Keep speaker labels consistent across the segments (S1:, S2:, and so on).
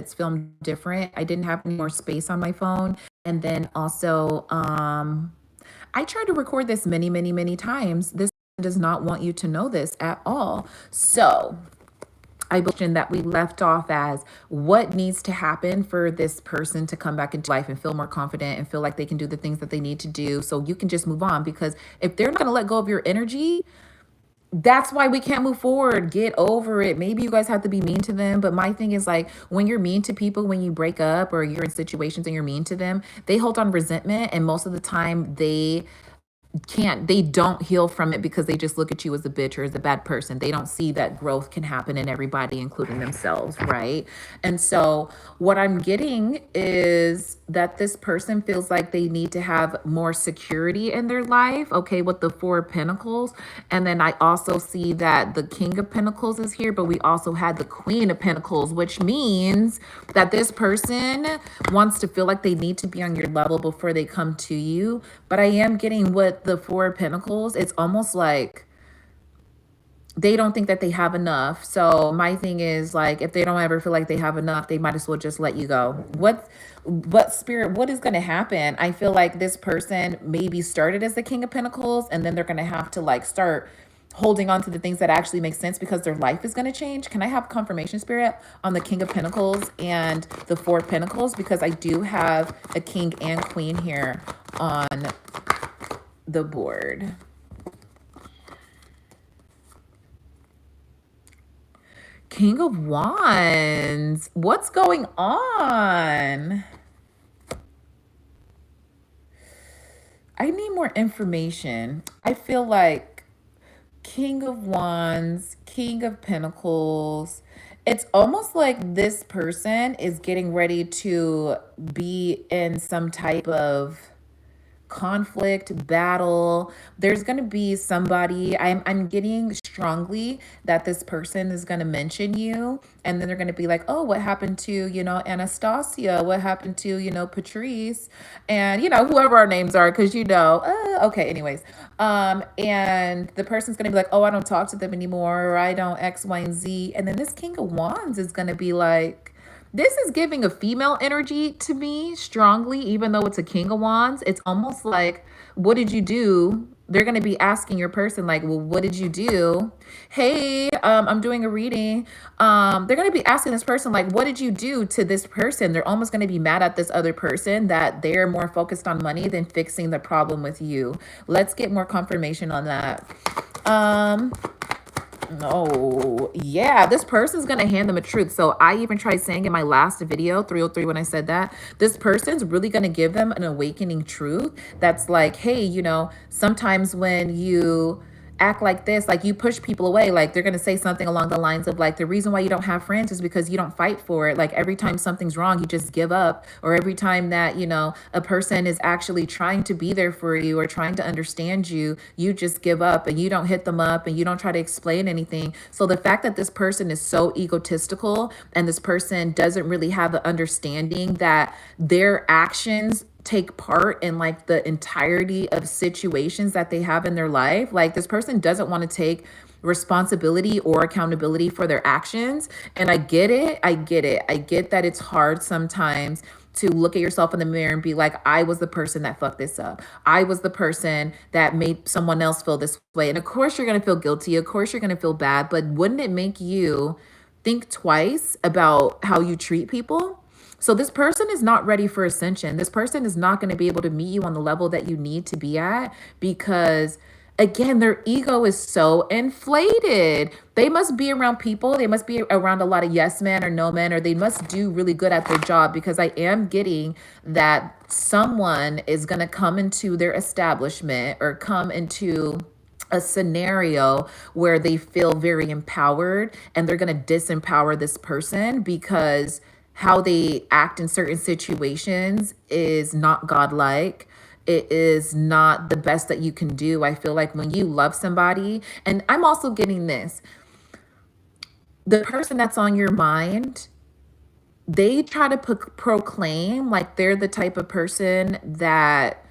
S1: it's filmed different. I didn't have any more space on my phone. And then also, I tried to record this many, many, many times. This does not want you to know this at all. So I believe that we left off as what needs to happen for this person to come back into life and feel more confident and feel like they can do the things that they need to do so you can just move on. Because if they're not going to let go of your energy, that's why we can't move forward. Get over it. Maybe you guys have to be mean to them. But my thing is like when you're mean to people, when you break up or you're in situations and you're mean to them, they hold on resentment. And most of the time they don't heal from it because they just look at you as a bitch or as a bad person. They don't see that growth can happen in everybody, including themselves, right? And so what I'm getting is that this person feels like they need to have more security in their life, okay, with the Four of Pentacles. And then I also see that the King of Pentacles is here, but we also had the Queen of Pentacles, which means that this person wants to feel like they need to be on your level before they come to you. But I am getting what the Four of Pentacles, it's almost like they don't think that they have enough. So my thing is like, if they don't ever feel like they have enough, they might as well just let you go. What spirit, what is going to happen? I feel like this person maybe started as the King of Pentacles and then they're going to have to like start holding on to the things that actually make sense because their life is going to change. Can I have confirmation, Spirit, on the King of Pentacles and the Four of Pentacles? Because I do have a King and Queen here on the board. King of Wands. What's going on? I need more information. I feel like King of Wands, King of Pentacles. It's almost like this person is getting ready to be in some type of conflict, battle. There's going to be somebody, I'm getting strongly that this person is going to mention you and then they're going to be like, oh, what happened to, Anastasia? What happened to, Patrice? And, whoever our names are, because, okay, anyways. And the person's going to be like, oh, I don't talk to them anymore, or I don't X, Y, and Z. And then this King of Wands is going to be like, this is giving a female energy to me strongly, even though it's a King of Wands. It's almost like, what did you do? They're going to be asking your person like, well, what did you do? Hey, I'm doing a reading. They're going to be asking this person like, what did you do to this person? They're almost going to be mad at this other person that they're more focused on money than fixing the problem with you. Let's get more confirmation on that. Oh, yeah, this person's going to hand them a truth. So I even tried saying in my last video, 303, when I said that, this person's really going to give them an awakening truth that's like, hey, sometimes when you act like this, like you push people away, like they're going to say something along the lines of like, the reason why you don't have friends is because you don't fight for it. Like every time something's wrong, you just give up. Or every time that, a person is actually trying to be there for you or trying to understand you, you just give up and you don't hit them up and you don't try to explain anything. So the fact that this person is so egotistical and this person doesn't really have the understanding that their actions take part in like the entirety of situations that they have in their life. Like this person doesn't want to take responsibility or accountability for their actions. And I get it. I get that it's hard sometimes to look at yourself in the mirror and be like, I was the person that fucked this up. I was the person that made someone else feel this way. And of course you're going to feel guilty. Of course you're going to feel bad, but wouldn't it make you think twice about how you treat people? So this person is not ready for ascension. This person is not going to be able to meet you on the level that you need to be at because, again, their ego is so inflated. They must be around people. They must be around a lot of yes men or no men, or they must do really good at their job because I am getting that someone is going to come into their establishment or come into a scenario where they feel very empowered and they're going to disempower this person because how they act in certain situations is not godlike. It is not the best that you can do. I feel like when you love somebody, and I'm also getting this, the person that's on your mind, they try to proclaim like they're the type of person that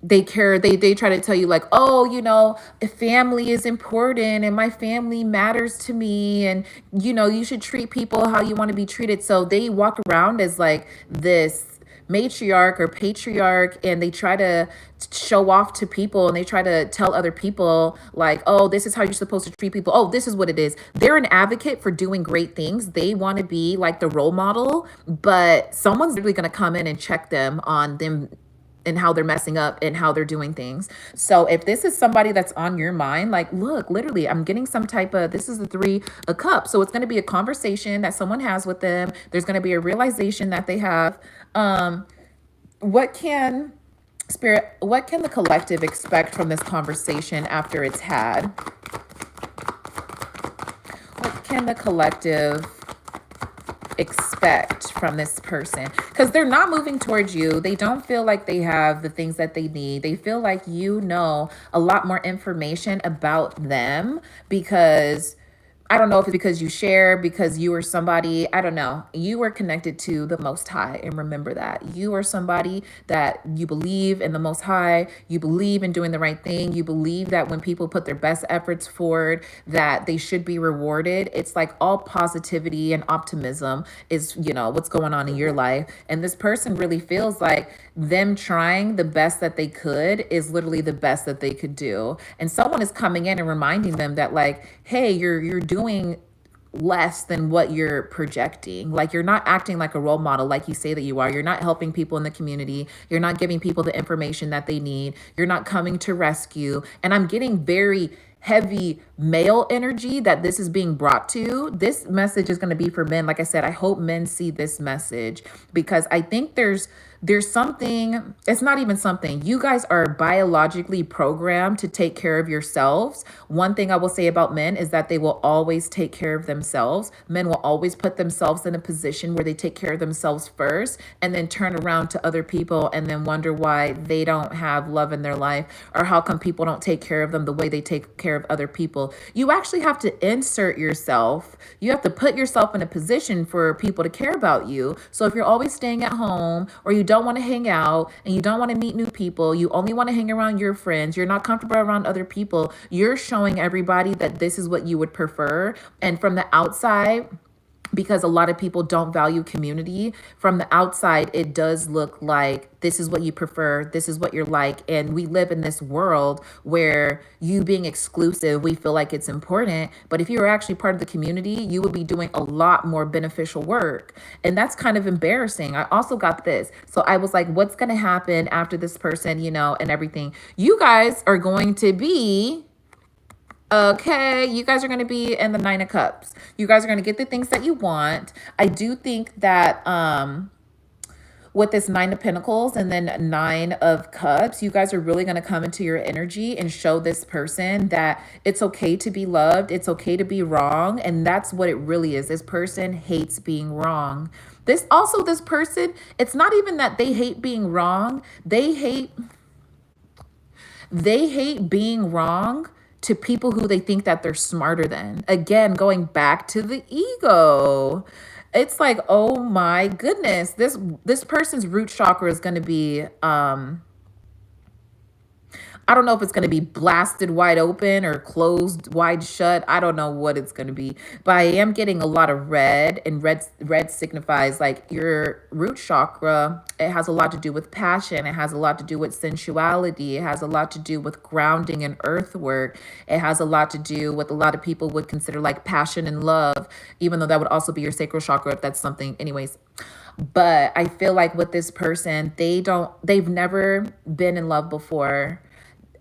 S1: they care, they try to tell you like, oh, you know, family is important and my family matters to me, and you know, you should treat people how you want to be treated. So they walk around as like this matriarch or patriarch, and they try to show off to people, and they try to tell other people like, oh, this is how you're supposed to treat people, oh, this is what it is. They're an advocate for doing great things, they want to be like the role model, but someone's really going to come in and check them on them and how they're messing up and how they're doing things. So if this is somebody that's on your mind, like, look, literally, I'm getting some type of, this is the three of cups. So it's going to be a conversation that someone has with them. There's going to be a realization that they have. What can spirit, what can the collective expect from this conversation after it's had? What can the collective expect from this person? Because they're not moving towards you. They don't feel like they have the things that they need. They feel like you know a lot more information about them, because I don't know if it's because you share, because you are somebody, I don't know. You are connected to the Most High. And remember that. You are somebody that you believe in the Most High. You believe in doing the right thing. You believe that when people put their best efforts forward, that they should be rewarded. It's like all positivity and optimism is, you know, what's going on in your life. And this person really feels like them trying the best that they could is literally the best that they could do. And someone is coming in and reminding them that like, hey, you're doing less than what you're projecting. Like, you're not acting like a role model like you say that you are. You're not helping people in the community. You're not giving people the information that they need. You're not coming to rescue. And I'm getting very heavy male energy that this is being brought to. This message is going to be for men. Like I said, I hope men see this message, because I think there's something, it's not even something. You guys are biologically programmed to take care of yourselves. One thing I will say about men is that they will always take care of themselves. Men will always put themselves in a position where they take care of themselves first, and then turn around to other people and then wonder why they don't have love in their life, or how come people don't take care of them the way they take care of other people. You actually have to insert yourself. You have to put yourself in a position for people to care about you. So if you're always staying at home, or you don't want to hang out and you don't want to meet new people, you only want to hang around your friends, you're not comfortable around other people, you're showing everybody that this is what you would prefer. And from the outside, because a lot of people don't value community, from the outside, it does look like this is what you prefer, this is what you're like. And we live in this world where you being exclusive, we feel like it's important. But if you were actually part of the community, you would be doing a lot more beneficial work. And that's kind of embarrassing. I also got this. So I was like, what's going to happen after this person, you know, and everything? You guys are going to be okay, you guys are going to be in the Nine of Cups. You guys are going to get the things that you want. I do think that with this Nine of Pentacles and then Nine of Cups, you guys are really going to come into your energy and show this person that it's okay to be loved. It's okay to be wrong. And that's what it really is. This person hates being wrong. This person, it's not even that they hate being wrong. They hate being wrong to people who they think that they're smarter than. Again, going back to the ego. It's like, oh my goodness, this person's root chakra is going to be I don't know if it's going to be blasted wide open or closed wide shut. I don't know what it's going to be, but I am getting a lot of red, and red signifies like your root chakra. It has a lot to do with passion. It has a lot to do with sensuality. It has a lot to do with grounding and earthwork. It has a lot to do with a lot of people would consider like passion and love, even though that would also be your sacral chakra if that's something. Anyways, but I feel like with this person, they've never been in love before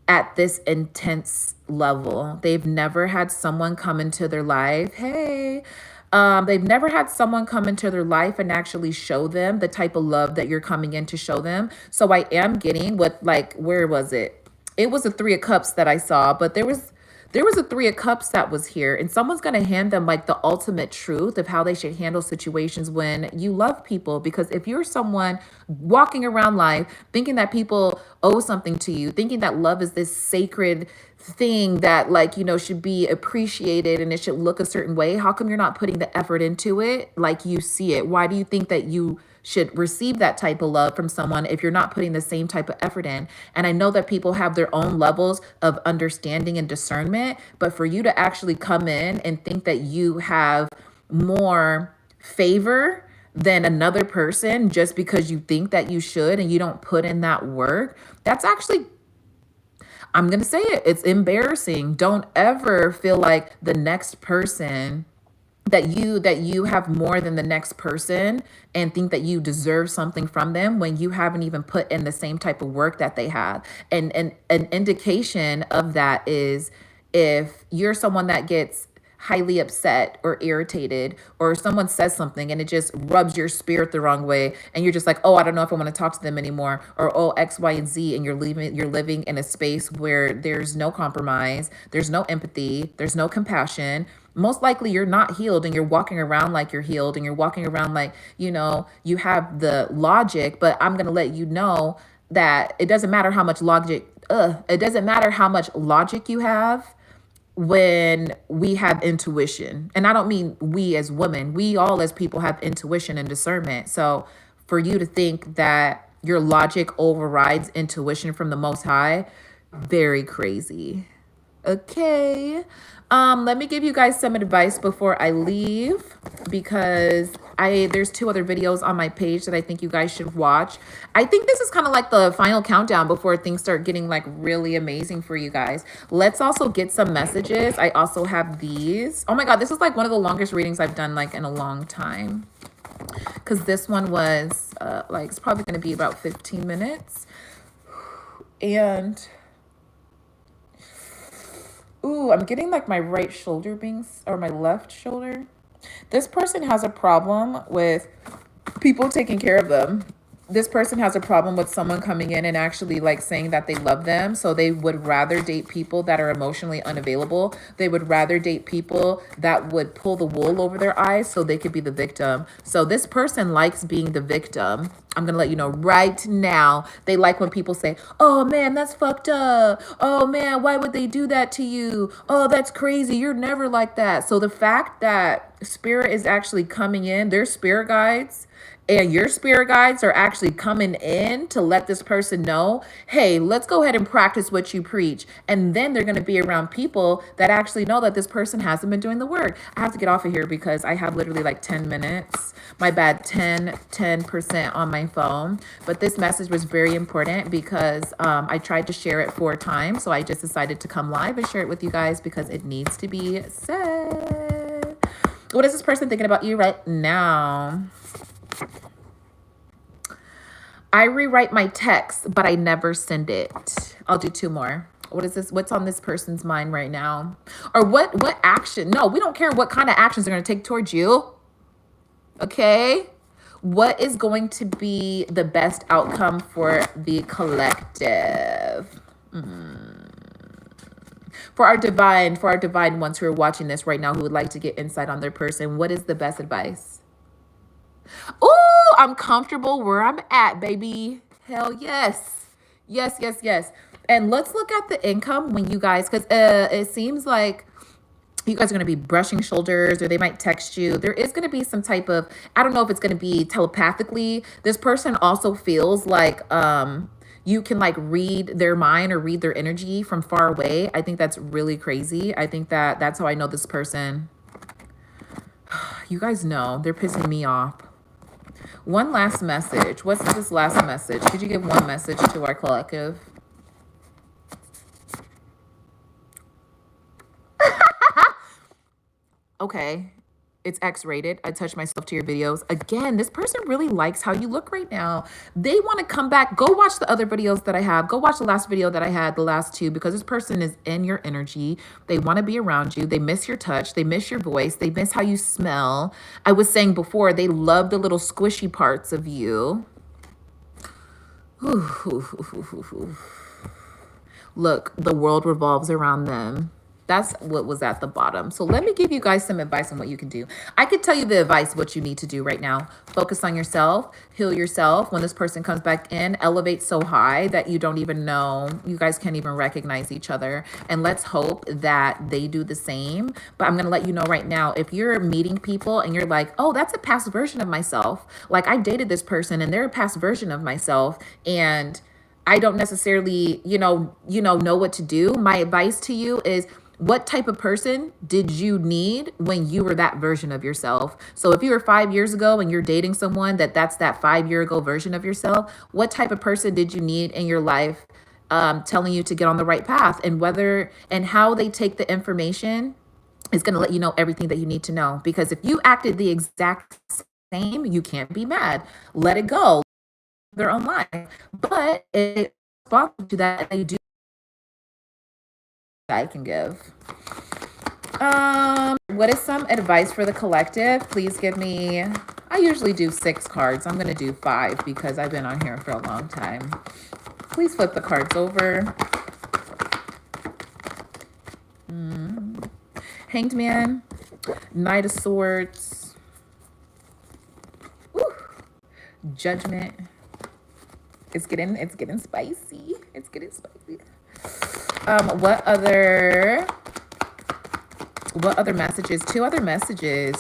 S1: at this intense level. They've never had someone come into their life. Hey, they've never had someone come into their life and actually show them the type of love that you're coming in to show them. So I am getting what, like, where was it? It was a Three of Cups that I saw, but there was a Three of Cups that was here, and someone's going to hand them like the ultimate truth of how they should handle situations when you love people. Because if you're someone walking around life thinking that people owe something to you, thinking that love is this sacred thing that, like, you know, should be appreciated and it should look a certain way, how come you're not putting the effort into it like you see it? Why do you think that you should receive that type of love from someone if you're not putting the same type of effort in. And I know that people have their own levels of understanding and discernment, but for you to actually come in and think that you have more favor than another person just because you think that you should and you don't put in that work, that's actually, I'm going to say it, it's embarrassing. Don't ever feel like the next person that you have more than the next person and think that you deserve something from them when you haven't even put in the same type of work that they have. And an indication of that is if you're someone that gets highly upset or irritated, or someone says something and it just rubs your spirit the wrong way, and you're just like, oh, I don't know if I want to talk to them anymore, or oh, X, Y, and Z, and you're living in a space where there's no compromise, there's no empathy, there's no compassion. Most likely you're not healed, and you're walking around like you're healed, and you're walking around like, you have the logic. But I'm going to let you know that it doesn't matter how much logic, it doesn't matter how much logic you have when we have intuition. And I don't mean we as women, we all as people have intuition and discernment. So for you to think that your logic overrides intuition from the Most High, very crazy. Okay. Let me give you guys some advice before I leave, because there's 2 other videos on my page that I think you guys should watch. I think this is kind of like the final countdown before things start getting like really amazing for you guys. Let's also get some messages. I also have these. Oh my God, this is like one of the longest readings I've done like in a long time, because this one was like, it's probably going to be about 15 minutes. And ooh, I'm getting like my right shoulder or my left shoulder. This person has a problem with people taking care of them. This person has a problem with someone coming in and actually like saying that they love them. So they would rather date people that are emotionally unavailable. They would rather date people that would pull the wool over their eyes so they could be the victim. So this person likes being the victim. I'm going to let you know right now. They like when people say, oh man, that's fucked up. Oh man, why would they do that to you? Oh, that's crazy. You're never like that. So the fact that spirit is actually coming in, their spirit guides, and your spirit guides are actually coming in to let this person know, hey, let's go ahead and practice what you preach. And then they're going to be around people that actually know that this person hasn't been doing the work. I have to get off of here because I have literally like 10 minutes. My bad, 10% on my phone. But this message was very important because I tried to share it 4 times. So I just decided to come live and share it with you guys because it needs to be said. What is this person thinking about you right now? I rewrite my text, but I never send it. I'll do 2 more. What is this? What's on this person's mind right now? Or what action? No, we don't care what kind of actions they're going to take towards you. Okay? What is going to be the best outcome for the collective? For our divine ones who are watching this right now who would like to get insight on their person, what is the best advice? Oh, I'm comfortable where I'm at, baby. Hell yes. Yes, yes, yes. And let's look at the income when you guys, because it seems like you guys are going to be brushing shoulders, or they might text you. There is going to be some type of, I don't know if it's going to be telepathically. This person also feels like you can like read their mind or read their energy from far away. I think that's really crazy. I think that's how I know this person. You guys know they're pissing me off. One last message. What's this last message? Could you give one message to our collective? Okay. It's X-rated. I touch myself to your videos. Again, this person really likes how you look right now. They want to come back. Go watch the other videos that I have. Go watch the last video that I had, the last 2, because this person is in your energy. They want to be around you. They miss your touch. They miss your voice. They miss how you smell. I was saying before, they love the little squishy parts of you. Look, the world revolves around them. That's what was at the bottom. So let me give you guys some advice on what you can do. I could tell you the advice, what you need to do right now. Focus on yourself, heal yourself. When this person comes back in, elevate so high that you don't even know, you guys can't even recognize each other. And let's hope that they do the same. But I'm going to let you know right now, if you're meeting people and you're like, oh, that's a past version of myself. Like I dated this person and they're a past version of myself. And I don't necessarily, know what to do. My advice to you is, what type of person did you need when you were that version of yourself? So if you were 5 years ago and you're dating someone that's that 5 year ago version of yourself, what type of person did you need in your life, telling you to get on the right path? And whether and how they take the information is going to let you know everything that you need to know. Because if you acted the exact same, you can't be mad. Let it go. Their own life. But it responds to that, they do I can give. What is some advice for the collective? Please give me, I usually do 6 cards. I'm going to do 5 because I've been on here for a long time. Please flip the cards over. Hanged Man, Knight of Swords, Ooh. Judgment. It's getting spicy. It's getting spicy. What other messages? 2 other messages.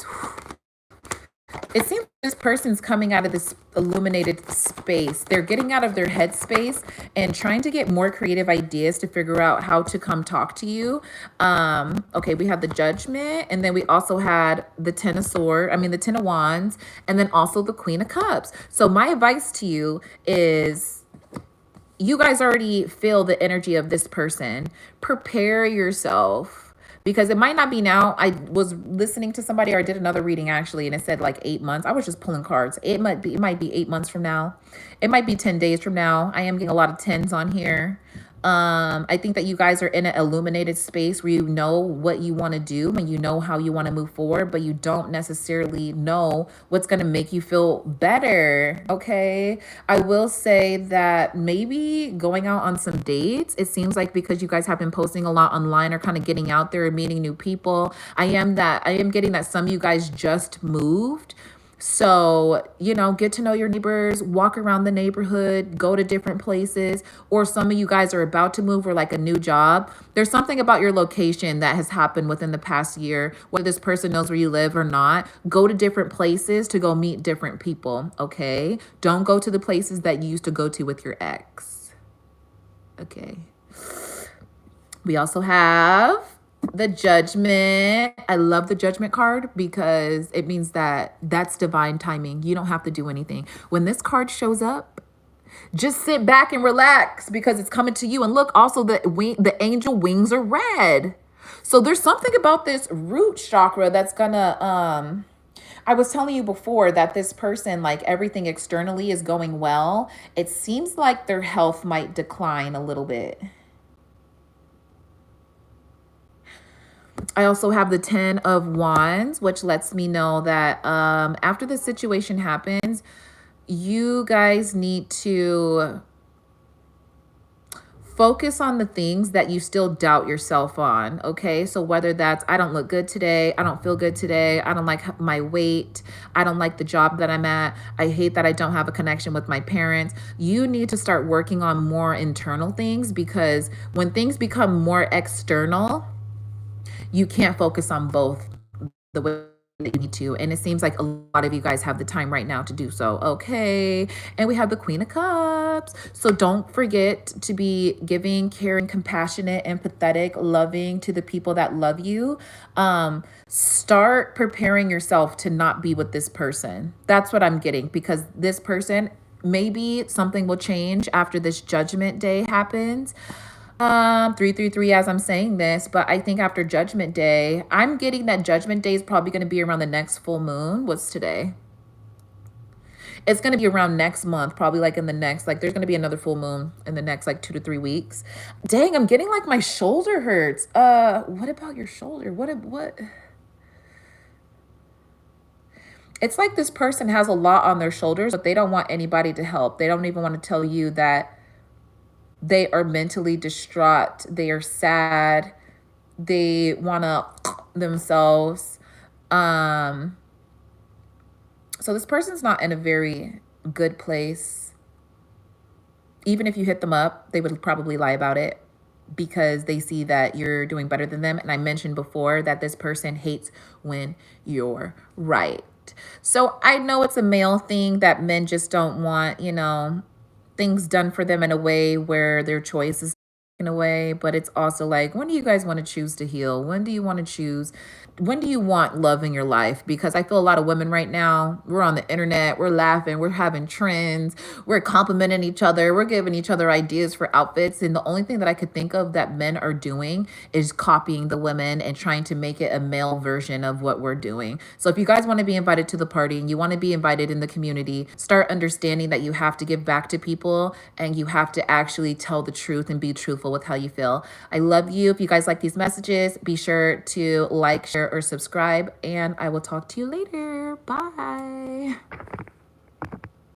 S1: It seems this person's coming out of this illuminated space. They're getting out of their head space and trying to get more creative ideas to figure out how to come talk to you. Okay, we have the Judgment, and then we also had the Ten of Wands, and then also the Queen of Cups. So my advice to you is, you guys already feel the energy of this person. Prepare yourself, because it might not be now. I was listening to somebody, or I did another reading actually, and it said like 8 months. I was just pulling cards. It might be 8 months from now. It might be 10 days from now. I am getting a lot of 10s on here. I think that you guys are in an illuminated space where you know what you want to do and you know how you want to move forward, but you don't necessarily know what's going to make you feel better. Okay. I will say that maybe going out on some dates, it seems like because you guys have been posting a lot online or kind of getting out there and meeting new people. I am getting that some of you guys just moved. So, get to know your neighbors, walk around the neighborhood, go to different places, or some of you guys are about to move or like a new job. There's something about your location that has happened within the past year, whether this person knows where you live or not. Go to different places to go meet different people, okay? Don't go to the places that you used to go to with your ex, okay? We also have the Judgment. I love the Judgment card because it means that that's divine timing. You don't have to do anything. When this card shows up, just sit back and relax because it's coming to you. And look, also the angel wings are red. So there's something about this root chakra that's gonna, I was telling you before that this person, like everything externally is going well. It seems like their health might decline a little bit. I also have the 10 of Wands, which lets me know that after the situation happens, you guys need to focus on the things that you still doubt yourself on, okay? So whether that's, I don't look good today, I don't feel good today, I don't like my weight, I don't like the job that I'm at, I hate that I don't have a connection with my parents. You need to start working on more internal things, because when things become more external, you can't focus on both the way that you need to. And it seems like a lot of you guys have the time right now to do so. Okay. And we have the Queen of Cups. So don't forget to be giving, caring, compassionate, empathetic, loving to the people that love you. Start preparing yourself to not be with this person. That's what I'm getting, because this person, maybe something will change after this Judgment Day happens. 333 as I'm saying this, but I think after Judgment Day, I'm getting that Judgment Day is probably going to be around the next full moon. What's today? It's going to be around next month, probably like in the next, like there's going to be another full moon in the next like 2 to 3 weeks. Dang, I'm getting like my shoulder hurts. What about your shoulder? What? It's like this person has a lot on their shoulders, but they don't want anybody to help. They don't even want to tell you that they are mentally distraught. They are sad. they want to themselves. Um, so this person's not in a very good place. Even if you hit them up, they would probably lie about it because they see that you're doing better than them. And I mentioned before that this person hates when you're right. So I know it's a male thing that men just don't want, things done for them in a way where their choice is taken away. But it's also like, when do you guys want to choose to heal? When do you want to choose? When do you want love in your life? Because I feel a lot of women right now, we're on the internet, we're laughing, we're having trends, we're complimenting each other, we're giving each other ideas for outfits. And the only thing that I could think of that men are doing is copying the women and trying to make it a male version of what we're doing. So if you guys want to be invited to the party and you want to be invited in the community, start understanding that you have to give back to people and you have to actually tell the truth and be truthful with how you feel. I love you. If you guys like these messages, be sure to like, share, or subscribe, and I will talk to you later. Bye.